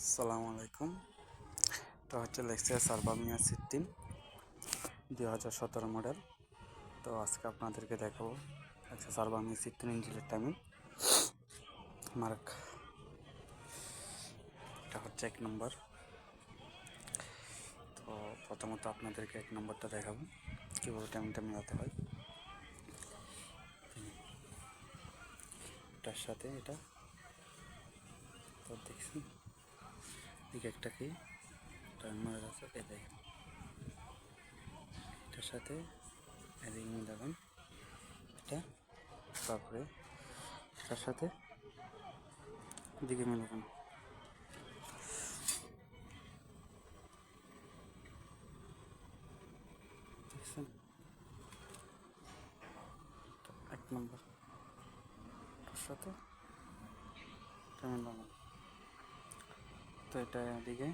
আসসালামু আলাইকুম। তো হচ্ছে লেক্সাস আলবামিয়া 2017 মডেল। তো আজকে আপনাদেরকে দেখাবো লেক্সাস আলবামিয়া ইঞ্জিনের টাইমিং মার্ক। এটা হচ্ছে 1 নম্বর। তো প্রথমত আপনাদেরকে 1 নম্বরটা দেখাবো কীভাবে টাইমিংটা মেলাতে হয়। এটার সাথে এটা তো দেখছি দিকে একটা কি টাইমার আছে, এটার সাথে এদিকে মিলাবেন এটা, তারপরে এটার সাথে দিকে মিলাবেন। দেখছেন 1 নম্বর সাথে মিলাবেন। তো এটা এদিকে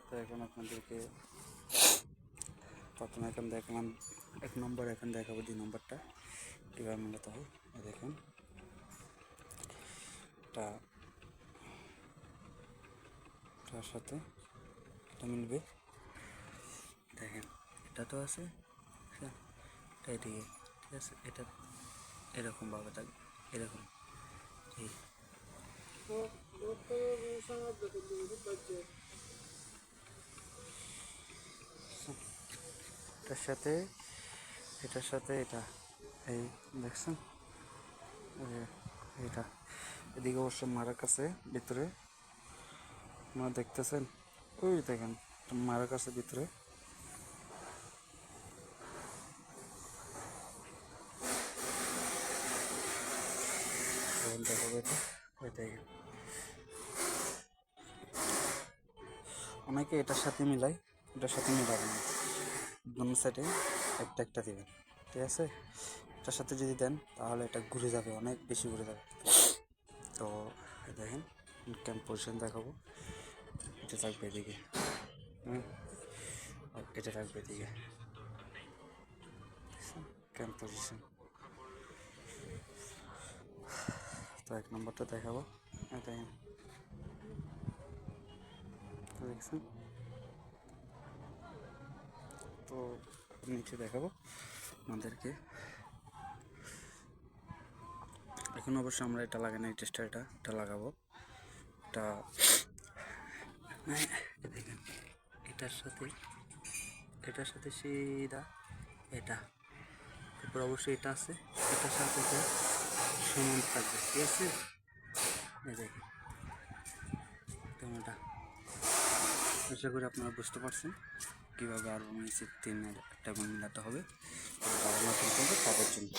তো এখন আপনাদেরকে প্রথমে এখন দেখলাম 1 নম্বর, এখন দেখাবো 2 নম্বরটা কীভাবে মেলাতে হয়। দেখুন তার সাথে এটা মিলবে। দেখেন এটা তো আছে, এটা এদিকে, ঠিক আছে, এটা এরকমভাবে থাকবে, এরকম এই এটার সাথে এটা এই দেখছেন এটা এদিকে অবশ্য মারাক আছে ভিতরে, আপনারা দেখতেছেন, ওই দেখেন মারাক আছে ভিতরে। দেখাবো এটা, ওই দেখেন অনেকে এটার সাথে মিলাই, এটার সাথে মিলাবেন না, দোনো সাইডে একটা একটা দেবেন, ঠিক আছে। এটার সাথে যদি দেন তাহলে এটা ঘুরে যাবে, অনেক বেশি ঘুরে যাবে। তো দেখেন ক্যাম্প পজিশন দেখাবো, এটা থাকবে এদিকে, আর এটা থাকবে এদিকে, ক্যাম্প পজিশন। তো 1 নম্বরটা দেখাবো, দেখেন দেখছেন। তো নিচে দেখাবো আমাদেরকে। এখন অবশ্য আমরা এটা লাগাই না, টেস্টার এটা লাগাবো। এটা দেখেন এটার সাথে সিধা এটা, তারপর অবশ্যই এটা আছে, এটার সাথে এটা সমান থাকবে, ঠিক আছে। এই দেখেন এটা, আশা করি আপনারা বুঝতে পারছেন কীভাবে আলবামিয়া 3 একটা মিলাতে হবে। নতুন করবে তাদের জন্য।